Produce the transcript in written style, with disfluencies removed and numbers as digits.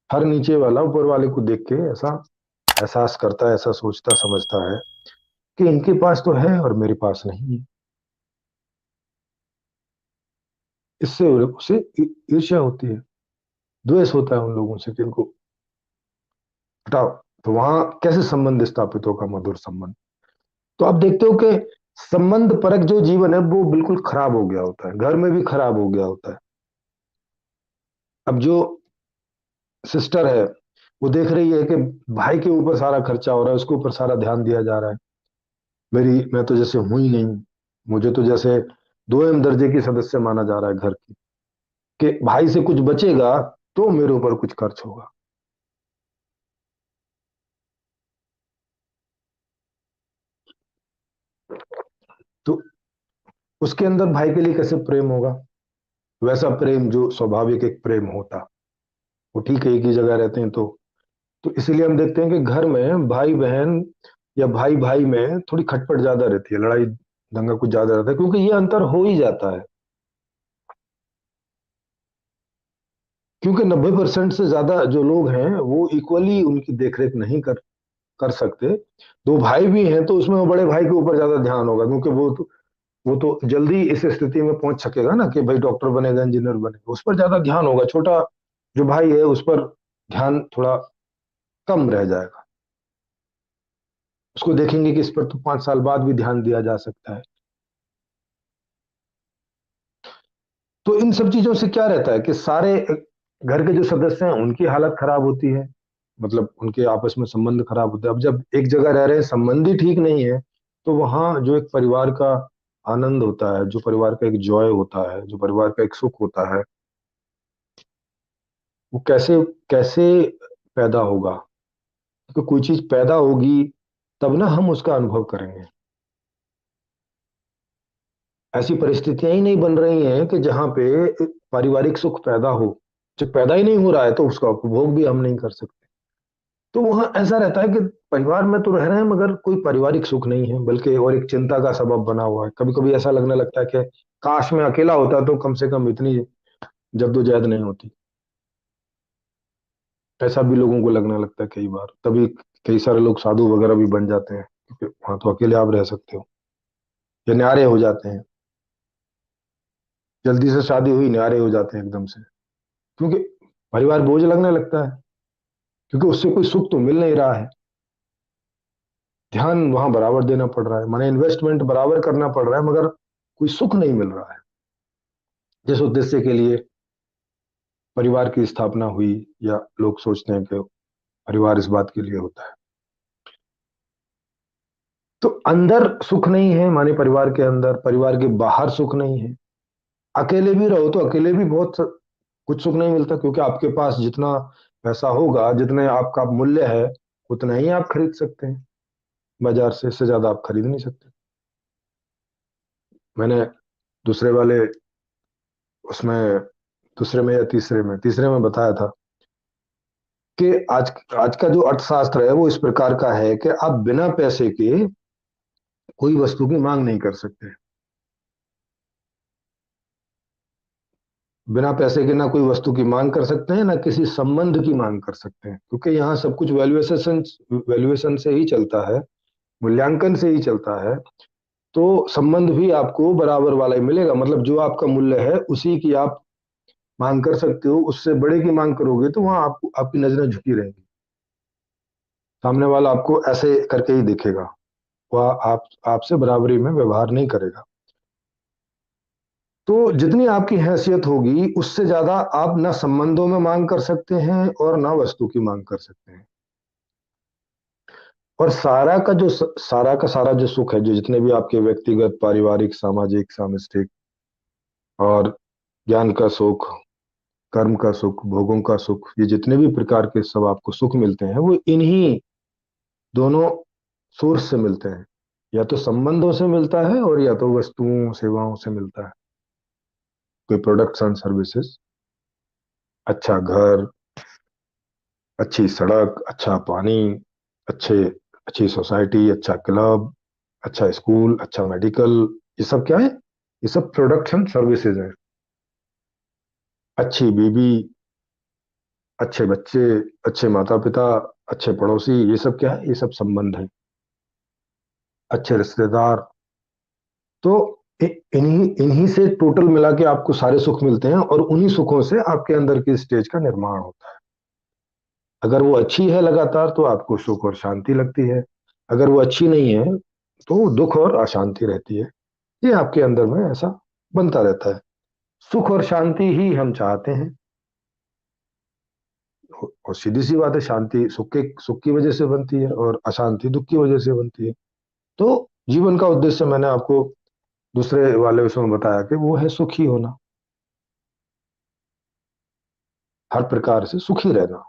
हर नीचे वाला ऊपर वाले को देख के ऐसा एहसास करता है, ऐसा सोचता समझता है कि इनके पास तो है और मेरे पास नहीं है। इससे उसे ईर्ष्या होती है, द्वेष होता है उन लोगों से कि इनको हटाओ। तो वहां कैसे संबंध स्थापित होगा, मधुर संबंध? तो आप देखते हो कि संबंध परक जो जीवन है वो बिल्कुल खराब हो गया होता है, घर में भी खराब हो गया होता है। अब जो सिस्टर है वो देख रही है कि भाई के ऊपर सारा खर्चा हो रहा है, उसके ऊपर सारा ध्यान दिया जा रहा है, मैं तो जैसे हूं ही नहीं, मुझे तो जैसे दोयम दर्जे की सदस्य माना जा रहा है घर की, कि भाई से कुछ बचेगा तो मेरे ऊपर कुछ खर्च होगा। तो उसके अंदर भाई के लिए कैसे प्रेम होगा? वैसा प्रेम जो स्वाभाविक एक प्रेम होता, वो ठीक है एक ही जगह रहते हैं तो इसीलिए हम देखते हैं कि घर में भाई बहन या भाई भाई में थोड़ी खटपट ज्यादा रहती है, लड़ाई दंगा कुछ ज्यादा रहता है, क्योंकि ये अंतर हो ही जाता है। क्योंकि 90% से ज्यादा जो लोग हैं वो इक्वली उनकी देखरेख नहीं कर कर सकते। दो भाई भी हैं तो उसमें वो बड़े भाई के ऊपर ज्यादा ध्यान होगा, क्योंकि वो तो जल्दी इस स्थिति में पहुंच सकेगा ना कि भाई डॉक्टर बनेगा, इंजीनियर बनेगा, उस पर ज्यादा ध्यान होगा। छोटा जो भाई है उस पर ध्यान थोड़ा कम रह जाएगा। उसको देखेंगे कि इस पर तो 5 साल बाद भी ध्यान दिया जा सकता है। तो इन सब चीजों से क्या रहता है कि सारे घर के जो सदस्य हैं उनकी हालत खराब होती है, मतलब उनके आपस में संबंध खराब होते हैं। अब जब एक जगह रह रहे हैं, संबंध ही ठीक नहीं है, तो वहां जो एक परिवार का आनंद होता है, जो परिवार का एक जॉय होता है, जो परिवार का एक सुख होता है, वो कैसे कैसे पैदा होगा? क्योंकि कोई चीज पैदा होगी तब ना हम उसका अनुभव करेंगे। ऐसी परिस्थितियां ही नहीं बन रही हैं कि जहां पे पारिवारिक सुख पैदा हो। जब पैदा ही नहीं हो रहा है तो उसका उपभोग भी हम नहीं कर सकते। तो वहां ऐसा रहता है कि परिवार में तो रह रहे हैं मगर कोई पारिवारिक सुख नहीं है, बल्कि और एक चिंता का सबब बना हुआ है। कभी कभी ऐसा लगने लगता है कि काश मैं अकेला होता तो कम से कम इतनी जद्दोजहद नहीं होती। ऐसा भी लोगों को लगने लगता है कई बार। तभी कई सारे लोग साधु वगैरह भी बन जाते हैं, क्योंकि वहां तो अकेले आप रह सकते हो, या न्यारे हो जाते हैं। जल्दी से शादी हुई, न्यारे हो जाते हैं एकदम से, क्योंकि परिवार बोझ लगने लगता है, क्योंकि उससे कोई सुख तो मिल नहीं रहा है। ध्यान वहां बराबर देना पड़ रहा है, माने इन्वेस्टमेंट बराबर करना पड़ रहा है, मगर कोई सुख नहीं मिल रहा है जिस उद्देश्य के लिए परिवार की स्थापना हुई, या लोग सोचते हैं कि परिवार इस बात के लिए होता है। तो अंदर सुख नहीं है, माने परिवार के अंदर, परिवार के बाहर सुख नहीं है। अकेले भी रहो तो अकेले भी कुछ सुख नहीं मिलता, क्योंकि आपके पास जितना पैसा होगा, जितने आपका मूल्य है, उतना ही आप खरीद सकते हैं बाजार से, इससे ज्यादा आप खरीद नहीं सकते। मैंने दूसरे वाले उसमें, दूसरे में या तीसरे में बताया था कि आज आज का जो अर्थशास्त्र है वो इस प्रकार का है कि आप बिना पैसे के कोई वस्तु की मांग नहीं कर सकते। बिना पैसे के ना कोई वस्तु की मांग कर सकते हैं, ना किसी संबंध की मांग कर सकते हैं, क्योंकि यहाँ सब कुछ वैल्यूएशन वैल्यूएशन से ही चलता है, मूल्यांकन से ही चलता है। तो संबंध भी आपको बराबर वाला ही मिलेगा, मतलब जो आपका मूल्य है उसी की आप मांग कर सकते हो। उससे बड़े की मांग करोगे तो वहां आपको आपकी नजरें झुकी रहेंगी, सामने वाला आपको ऐसे करके ही देखेगा, वह आपसे बराबरी में व्यवहार नहीं करेगा। तो जितनी आपकी हैसियत होगी उससे ज्यादा आप ना संबंधों में मांग कर सकते हैं और ना वस्तु की मांग कर सकते हैं। और सारा का सारा जो सुख है, जो जितने भी आपके व्यक्तिगत, पारिवारिक, सामाजिक, सामष्टिक और ज्ञान का सुख, कर्म का सुख, भोगों का सुख, ये जितने भी प्रकार के सब आपको सुख मिलते हैं वो इन्हीं दोनों सोर्स से मिलते हैं। या तो संबंधों से मिलता है और या तो वस्तुओं सेवाओं से मिलता है। कोई प्रोडक्ट्स एंड सर्विसेज, अच्छा घर, अच्छी सड़क, अच्छा पानी, अच्छे अच्छी सोसाइटी, अच्छा क्लब, अच्छा स्कूल, अच्छा मेडिकल, ये सब क्या है? ये सब प्रोडक्ट्स एंड सर्विसेज है। अच्छी बीबी, अच्छे बच्चे, अच्छे माता पिता, अच्छे पड़ोसी, ये सब क्या है? ये सब संबंध है। अच्छे रिश्तेदार। तो इन्हीं इन्हीं से टोटल मिला के आपको सारे सुख मिलते हैं, और उन्हीं सुखों से आपके अंदर की स्टेज का निर्माण होता है। अगर वो अच्छी है लगातार तो आपको सुख और शांति लगती है। अगर वो अच्छी नहीं है तो दुख और अशांति रहती है। ये आपके अंदर में ऐसा बनता रहता है। सुख और शांति ही हम चाहते हैं। और सीधी सी बात है, शांति सुख की वजह से बनती है, और अशांति दुख की वजह से बनती है। तो जीवन का उद्देश्य मैंने आपको दूसरे वाले उसमें बताया कि वो है सुखी होना, हर प्रकार से सुखी रहना।